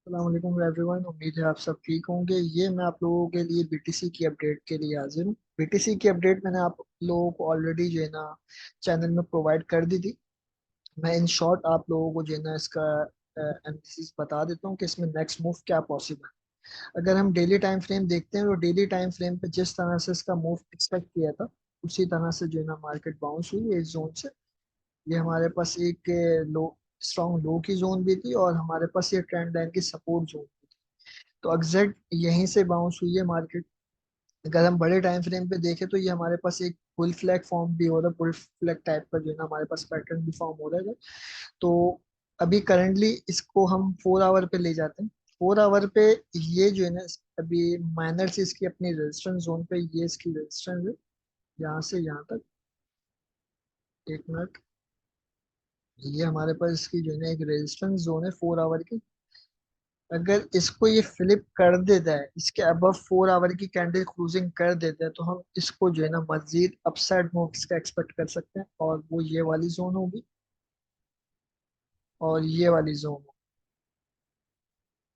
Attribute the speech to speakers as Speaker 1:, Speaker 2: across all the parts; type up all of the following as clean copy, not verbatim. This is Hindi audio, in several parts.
Speaker 1: अस्सलाम एवरीवन, उम्मीद है आप सब ठीक होंगे। ये मैं आप लोगों के लिए बीटीसी की अपडेट के लिए हाजिर हूँ। बीटीसी की अपडेट मैंने आप लोगों को ऑलरेडी जो है ना चैनल में प्रोवाइड कर दी थी। मैं इन शॉर्ट आप लोगों को जो है ना इसका एनालिसिस बता देता हूँ कि इसमें नेक्स्ट मूव क्या पॉसिबल है। अगर हम डेली टाइम फ्रेम देखते हैं तो डेली टाइम फ्रेम पे जिस तरह से इसका मूव एक्सपेक्ट किया था उसी तरह से जो है ना मार्केट बाउंस हुई है इस जोन से। ये हमारे पास एक लो स्ट्रॉन्ग लो की जोन भी थी और हमारे पास ये ट्रेंड लाइन की सपोर्ट जोन भी थी। तो एग्जैक्ट यहीं से बाउंस हुई है मार्केट। अगर हम बड़े टाइम फ्रेम पे देखें तो ये हमारे पास एक बुल फ्लैग फॉर्म भी हो रहा है, बुल फ्लैग टाइप का जो है ना हमारे पास पैटर्न भी फॉर्म हो रहा है। तो अभी करंटली इसको हम 4 आवर पे ले जाते हैं। 4 आवर पे ये जो है ना अभी माइनर से इसकी अपनी रेजिस्टेंस जोन पे ये इसकी रेजिस्टेंस है, यहाँ से यहाँ तक। एक मिनट। ये हमारे पास इसकी जो है ना एक रेजिस्टेंस जोन है 4 आवर की। अगर इसको ये फ्लिप कर देता है, इसके अबव 4 आवर की कैंडल क्लोजिंग कर देता है, तो हम इसको जो है ना मजीद अपसाइड मूव इसका एक्सपेक्ट कर सकते हैं और वो ये वाली जोन होगी और ये वाली जोन।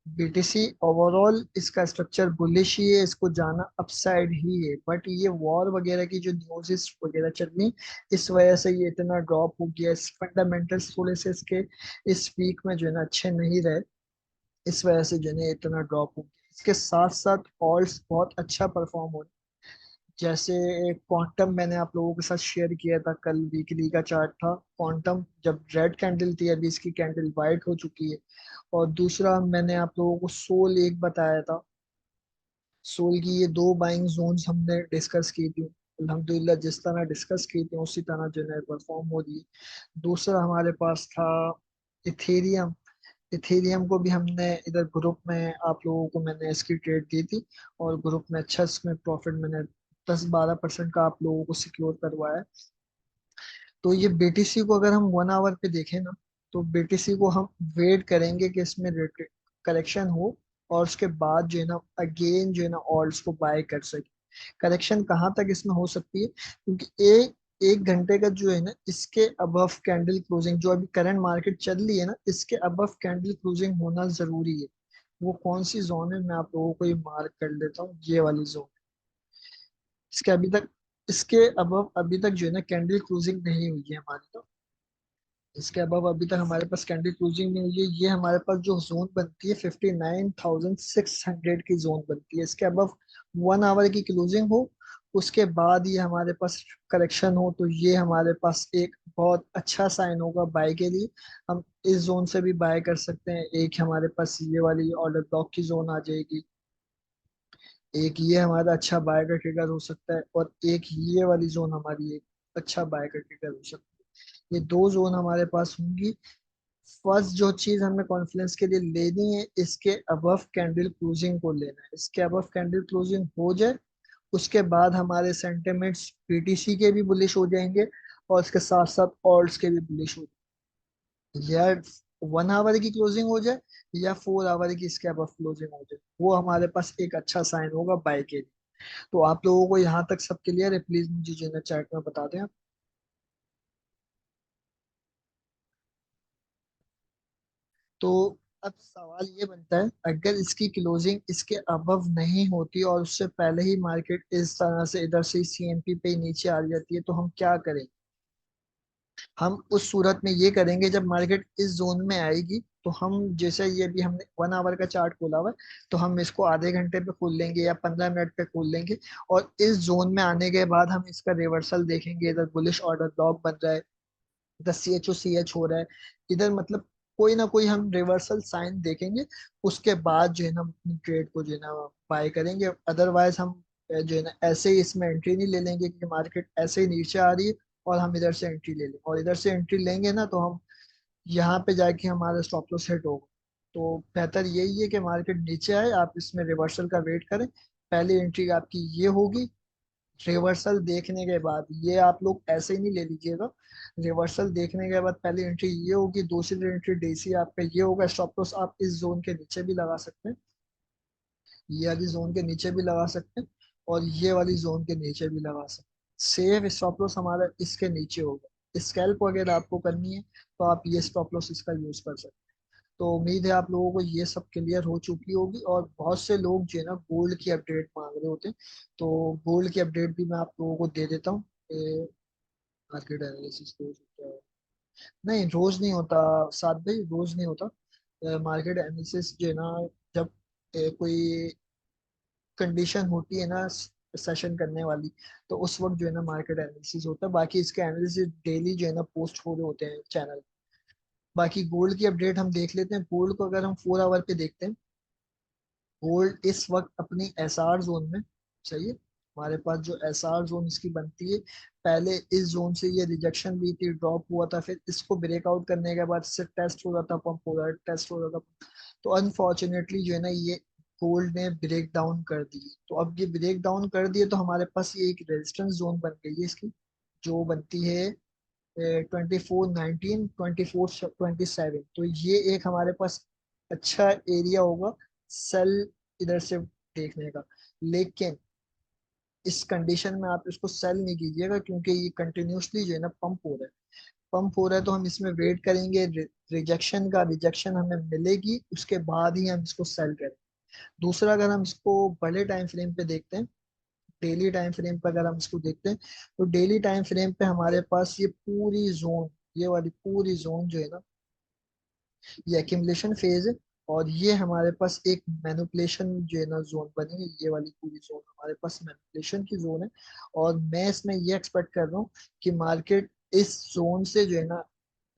Speaker 1: बीटीसी ओवरऑल इसका स्ट्रक्चर बुलिश ही है, इसको जाना अपसाइड ही है, बट ये वॉर वगैरह की जो न्यूज़ वगैरह चल रही इस वजह से ये इतना ड्रॉप हो गया। इस फंडामेंटल्स थोड़े से इसके इस वीक में जो है ना अच्छे नहीं रहे, इस वजह से जो है ना इतना ड्रॉप हो गया। इसके साथ साथ ऑल्स बहुत अच्छा परफॉर्म हो रहे हैं। जैसे क्वांटम मैंने आप लोगों के साथ शेयर किया था, कल वीकली का चार्ट था। क्वांटम जब रेड कैंडल थी, अभी इसकी कैंडल वाइट हो चुकी है। और दूसरा मैंने आप लोगों को सोल एक बताया था। सोल की ये दो बाइंग जोन्स हमने डिस्कस की थी। अल्हम्दुलिल्लाह जिस तरह डिस्कस की थी उसी तरह जो है परफॉर्म हो रही है। दूसरा हमारे पास था इथेरियम। इथेरियम को भी हमने इधर ग्रुप में आप लोगों को मैंने इसकी ट्रेड दी थी और ग्रुप में अच्छा इसमें प्रॉफिट मैंने 10-12% का आप लोगों को सिक्योर करवाया है। तो ये बीटीसी को अगर हम 1 आवर पे देखें ना, तो बीटीसी को हम वेट करेंगे कि इसमें करेक्शन हो और उसके बाद जो है ना अगेन जो है ना ऑल्ट्स को बाय कर सके। करेक्शन कहाँ तक इसमें हो सकती है, क्योंकि एक एक घंटे का जो है ना इसके अबव कैंडल क्लोजिंग जो अभी करंट मार्केट चल रही है ना, इसके अबव कैंडल क्लोजिंग होना जरूरी है। वो कौन सी जोन है मैं आप लोगों को ये मार्क कर देता हूँ, ये वाली जोन। इसके अभी तक इसके अबव अभी तक जो है ना कैंडल क्लोजिंग नहीं हुई है हमारी। तो इसके अबव अभी तक हमारे पास कैंडल क्लोजिंग नहीं हुई है। ये हमारे पास जो जोन बनती है 59,600 की जोन बनती है। इसके अबव 1 आवर की क्लोजिंग हो, उसके बाद ये हमारे पास करेक्शन हो, तो ये हमारे पास एक बहुत अच्छा साइन होगा बाय के लिए। हम इस जोन से भी बाय कर सकते हैं। एक हमारे पास ये वाली ऑर्डर ब्लॉक की जोन आ जाएगी, एक ये हमारा अच्छा बाय का ट्रिगर हो सकता है और एक ये वाली जोन हमारी एक अच्छा बाय का ट्रिगर हो सकता है। ये दो जोन हमारे पास होंगी। फर्स्ट जो चीज हमें कॉन्फ्रेंस के लिए लेनी है, इसके अबव कैंडल क्लोजिंग को लेना है। इसके अबव कैंडल क्लोजिंग हो जाए, उसके बाद हमारे सेंटिमेंट्स पीटीसी के भी बुलिश हो जाएंगे और इसके साथ साथ ऑल्ट्स के भी बुलिश हो जाएंगे। या 1 आवर की क्लोजिंग हो जाए या 4 आवर की इसके अबव क्लोजिंग हो जाए, वो हमारे पास एक अच्छा साइन होगा बाय के लिए। तो आप लोगों को यहाँ तक सब क्लियर है? प्लीज मुझे जो है चैट में बता दें आप। तो अब सवाल ये बनता है, अगर इसकी क्लोजिंग इसके अबव नहीं होती और उससे पहले ही मार्केट इस तरह से इधर से सीएमपी पे नीचे आ जाती है, तो हम क्या करें? हम उस सूरत में ये करेंगे, जब मार्केट इस जोन में आएगी तो हम जैसे ये भी हमने 1 आवर का चार्ट खोला हुआ है, तो हम इसको आधे घंटे पे खोल लेंगे या 15 मिनट पे खोल लेंगे। और इस जोन में आने के बाद हम इसका रिवर्सल देखेंगे। इधर बुलिश ऑर्डर ब्लॉक बन रहा है, इधर CHO CH हो रहा है, इधर मतलब कोई ना कोई हम रिवर्सल साइन देखेंगे। उसके बाद जो है ना हम अपनी ट्रेड को जो है ना बाय करेंगे। अदरवाइज हम जो है ना ऐसे ही इसमें एंट्री नहीं ले लेंगे कि मार्केट ऐसे ही नीचे आ रही है और हम इधर से एंट्री ले लें, और इधर से एंट्री लेंगे ना तो हम यहाँ पे जाके हमारा स्टॉप लॉस हिट होगा। तो बेहतर यही है कि मार्केट नीचे आए, आप इसमें रिवर्सल का वेट करें। पहली एंट्री आपकी ये होगी। रिवर्सल देखने के बाद ये आप लोग ऐसे ही नहीं ले लीजिएगा। रिवर्सल देखने के बाद पहली एंट्री ये होगी, दूसरी एंट्री डीसी आपका ये होगा। स्टॉप लॉस आप इस जोन के नीचे भी लगा सकते हैं, ये वाली जोन के नीचे भी लगा सकते हैं और ये वाली जोन के नीचे भी लगा सकते हैं। सेफ स्टॉप लॉस हमारा इसके नीचे होगा। स्कैल्प वगैरह आपको करनी है तो आप ये स्टॉप लॉस इसका यूज कर सकते हैं। तो उम्मीद है आप लोगों को ये सब क्लियर हो चुकी होगी। और बहुत से लोग जो है ना गोल्ड की अपडेट मांग रहे होते हैं, तो गोल्ड की अपडेट भी मैं आप लोगों को दे देता हूँ। मार्केट एनालिसिस नहीं, रोज नहीं होता साथ भाई, रोज नहीं होता। मार्केट एनालिसिस जो है ना, जब कोई कंडीशन होती है ना सेशन करने वाली, तो उस वक्त जो है ना मार्केट एनालिसिस होता है। बाकी इसके एनालिसिस डेली जो है ना पोस्ट हो रहे होते हैं चैनल। बाकी गोल्ड की अपडेट हम देख लेते हैं। गोल्ड को अगर हम 4 आवर पे देखते हैं, गोल्ड इस वक्त अपनी एसआर जोन में, सही है। हमारे पास जो एसआर जोन इसकी बनती है, पहले इस जोन से ये रिजेक्शन ली थी, ड्रॉप हुआ था, फिर इसको ब्रेकआउट करने के बाद इससे टेस्ट हो रहा था, पंप हो रहा है, टेस्ट हो रहा था। तो अनफॉर्चुनेटली जो है ना ये गोल्ड ने ब्रेक डाउन कर दी। तो अब ये ब्रेक डाउन कर दिए, तो हमारे पास ये एक रेजिस्टेंस जोन बन गई है इसकी, जो बनती है 2419 2427। तो ये एक हमारे पास अच्छा एरिया होगा सेल इधर से देखने का। लेकिन इस कंडीशन में आप इसको सेल नहीं कीजिएगा, क्योंकि ये कंटिन्यूसली जो है ना पंप हो रहा है, पंप हो रहा है। तो हम इसमें वेट करेंगे रिजेक्शन का, रिजेक्शन हमें मिलेगी उसके बाद ही हम इसको सेल करें। दूसरा, अगर हम इसको बड़े टाइम फ्रेम पे देखते हैं, डेली टाइम फ्रेम पे अगर हम इसको देखते हैं, तो डेली टाइम फ्रेम पे हमारे पास ये पूरी जोन, ये वाली पूरी जोन जो है ना, ये एक्यूमुलेशन फेज है। और ये हमारे पास एक मैनिपुलेशन जो है ना जोन बनी है, ये वाली पूरी जोन हमारे पास मैनिपुलेशन की जोन है। और मैं इसमें ये एक्सपेक्ट कर रहा हूँ कि मार्केट इस जोन से जो है ना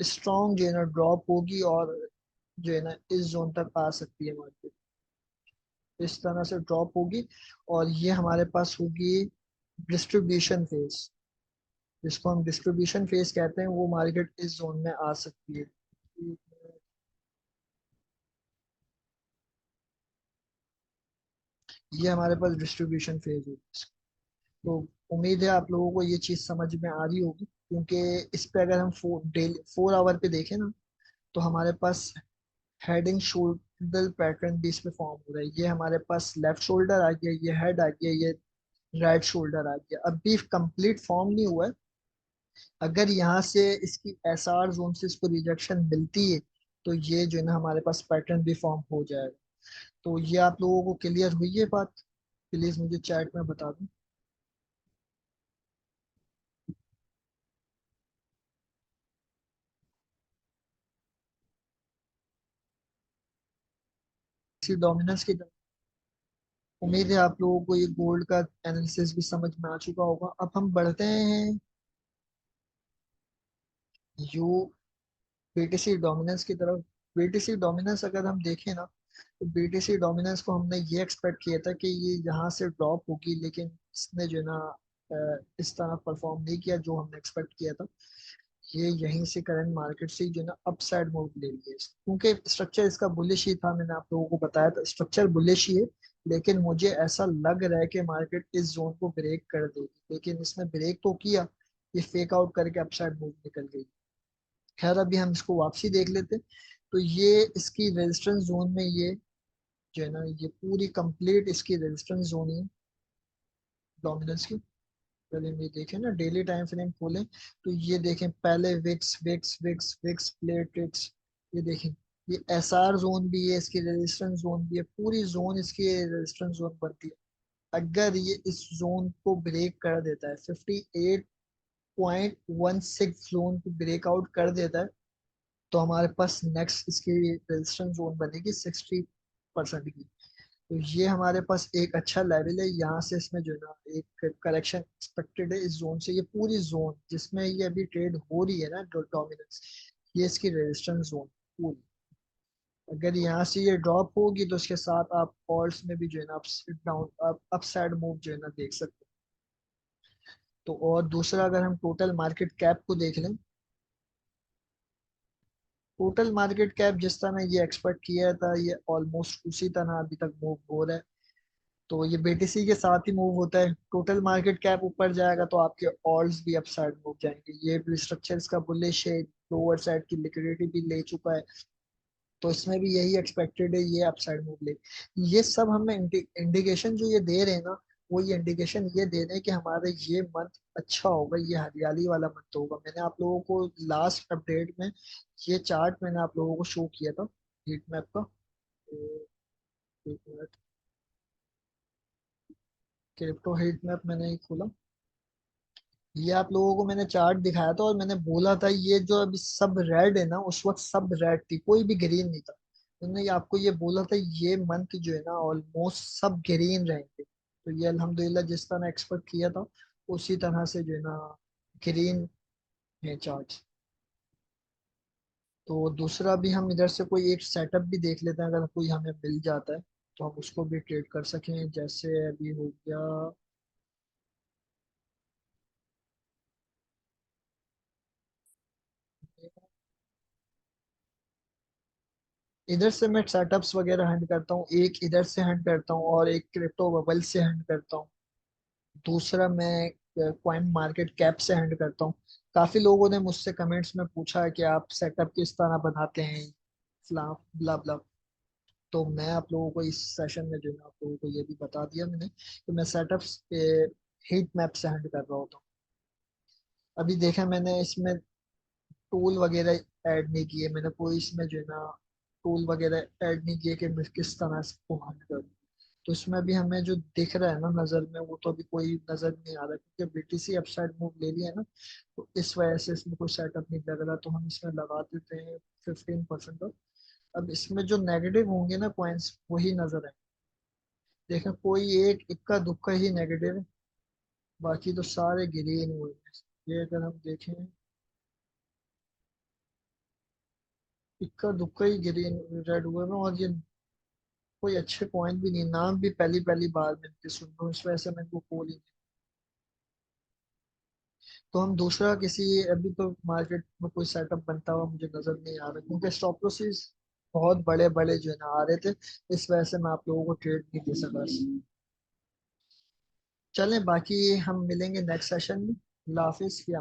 Speaker 1: स्ट्रॉन्ग जो है ना ड्रॉप होगी, और जो है ना इस जोन तक आ सकती है मार्केट, इस तरह से ड्रॉप होगी। और ये हमारे पास होगी डिस्ट्रीब्यूशन फेज, जिसको हम डिस्ट्रीब्यूशन फेज कहते हैं, वो मार्केट इस जोन में आ सकती है। ये हमारे पास डिस्ट्रीब्यूशन फेज है। तो उम्मीद है आप लोगों को ये चीज समझ में आ रही होगी, क्योंकि इस पे अगर हम 4 आवर पे देखें ना, तो हमारे पास हेडिंग शोल्डर पैटर्न भी इस पे फॉर्म हो रहा है। ये हमारे पास लेफ्ट शोल्डर आ गया, ये हेड आ गया, ये राइट शोल्डर आ गया। अभी कंप्लीट फॉर्म नहीं हुआ है। अगर यहाँ से इसकी एसआर जोन से इसको रिजेक्शन मिलती है, तो ये जो है ना हमारे पास पैटर्न भी फॉर्म हो जाएगा। तो ये आप लोगों को क्लियर हुई है बात? प्लीज मुझे चैट में बता दो। इसी डोमिनेंस की उम्मीद है आप लोगों को ये गोल्ड का एनालिसिस भी समझ में आ चुका होगा। अब हम बढ़ते हैं यू बीटीसी डोमिनेंस की तरफ। बीटीसी डोमिनेंस अगर हम देखें ना, तो बीटीसी डोमिनेंस को हमने ये एक्सपेक्ट किया था कि ये यहाँ से ड्रॉप होगी, लेकिन इसने जो है ना इस तरह परफॉर्म नहीं किया जो हमने एक्सपेक्ट किया था। ये यहीं से करंट मार्केट से जो है ना अपसाइड मूव ले लिए, क्योंकि स्ट्रक्चर इसका बुलिश ही था। मैंने आप लोगों को बताया था स्ट्रक्चर बुलिश ही है, लेकिन मुझे ऐसा लग रहा है कि मार्केट इस जोन को ब्रेक कर देगी। लेकिन इसने ब्रेक तो किया, ये फेक आउट करके अपसाइड मूव निकल गई। खैर, अभी हम इसको वापसी देख लेते हैं। तो ये इसकी रेजिस्टेंस जोन में, ये जो है ना ये पूरी कंप्लीट इसकी रेजिस्टेंस जोन है डोमिनेंस की। पहले हम ये देखें ना, डेली टाइम फ्रेम खोलें, तो ये देखें पहले Vicks Vicks Vicks Vicks plate Vicks, ये देखें। ये एसआर जोन भी है, इसकी रेजिस्टेंस जोन भी है, पूरी जोन इसकी रेजिस्टेंस जोन बनती है। अगर ये इस जोन को ब्रेक कर देता है, 58.16 जोन को ब्रेकआउट कर देता है, तो हमारे पास नेक्स्ट इसकी रेजिस्टेंस जोन बनेगी 60% की। तो ये हमारे पास एक अच्छा लेवल है। यहाँ से इसमें जो है ना एक करेक्शन एक्सपेक्टेड है इस जोन से। ये पूरी जोन जिसमें ये अभी ट्रेड हो रही है ना डोमिनेंस, ये इसकी रेजिस्टेंस जोन पूरी। अगर यहाँ से ये ड्रॉप होगी, तो उसके साथ आप फॉल्स में भी जो है ना up down up side move जो है ना देख सकते हैं। तो और दूसरा, अगर हम टोटल मार्केट कैप को देख लें, टोटल मार्केट कैप जिस तरह ये एक्सपेक्ट किया था, ये ऑलमोस्ट उसी तरह अभी तक मूव हो रहा है। तो ये बीटीसी के साथ ही मूव होता है। टोटल मार्केट कैप ऊपर जाएगा, तो आपके ऑल्स भी अपसाइड मूव जाएंगे। ये भी स्ट्रक्चर इसका बुलिश है, लोअर साइड की लिक्विडिटी भी ले चुका है, तो इसमें भी यही एक्सपेक्टेड है ये अपसाइड मूव ले। ये सब हमें इंडिकेशन जो ये दे रहे हैं ना, वो ये इंडिकेशन ये दे रहे हैं कि हमारा ये मंथ अच्छा होगा, ये हरियाली वाला मंथ होगा। मैंने आप लोगों को लास्ट अपडेट में ये चार्ट मैंने आप लोगों को शो किया था। हीट मैप का। एक मिनट, क्रिप्टो हीट मैप मैंने ही खोला। ये आप लोगों को मैंने चार्ट दिखाया था और मैंने बोला था ये जो अभी सब रेड है ना, उस वक्त सब रेड थी, कोई भी ग्रीन नहीं था। मैंने आपको ये बोला था ये मंथ जो है ना ऑलमोस्ट सब ग्रीन रहेंगे, तो ये अल्हम्दुलिल्लाह जिस तरह एक्सपेक्ट किया था उसी तरह से जो है ना ग्रीन है चार्ट। तो दूसरा भी हम इधर से कोई एक सेटअप भी देख लेते हैं, अगर कोई हमें मिल जाता है तो हम उसको भी ट्रेड कर सकें, जैसे अभी हो गया। इधर से मैं सेटअप्स वगैरह हैंड करता हूँ, एक इधर से हैंड करता हूँ और एक क्रिप्टो बबल से हैंड करता हूँ। दूसरा मैं कॉइन मार्केट कैप से हैंड करता हूँ। काफी लोगों ने मुझसे कमेंट्स में पूछा है कि आप सेटअप किस तरह बनाते हैं, फ्ला ब्ला ब्ला। तो मैं आप लोगों को इस सेशन में जो है ना आप लोगों को ये भी बता दिया मैंने कि मैं सेटअप्स पे हीट मैप से हैंड कर रहा होता हूँ। अभी देखा मैंने इसमें टूल वगैरह ऐड नहीं किए, मैंने कोई इसमें जो है ना टूल वगैरह ऐड नहीं किए कि मैं किस तरह से इसको हैंड करूँ। तो इसमें भी हमें जो दिख रहा है ना नजर में, वो तो अभी कोई नजर नहीं आ रहा क्योंकि बीटीसी अपसाइड मूव ले लिया है ना, तो इस वजह से इसमें कोई सेटअप नहीं लग रहा, तो हम इसमें लगा देते हैं 15% का। अब इसमें जो नेगेटिव होंगे ना पॉइंट्स वही नजर आए। देखें कोई एक इक्का दुक्का ही नेगेटिव है, बाकी तो सारे ग्रीन हुए हैं। ये अगर हम देखें, इक्का दुक्का ही ग्रीन रेड हुए हैं, और ये कोई अच्छे पॉइंट भी नहीं, नाम भी पहली पहली बार मैंने सुन रहा हूँ, इस वजह से मेरे को कॉल ही नहीं। तो हम दूसरा किसी, अभी तो मार्केट में कोई सेटअप बनता हुआ मुझे नजर नहीं आ रहा क्योंकि स्टॉप लॉसेस बहुत बड़े बड़े जो है ना आ रहे थे, इस वजह से मैं आप लोगों को ट्रेड नहीं दे सका। चलें बाकी हम मिलेंगे नेक्स्ट सेशन में। अल्लाह हाफिज, फिर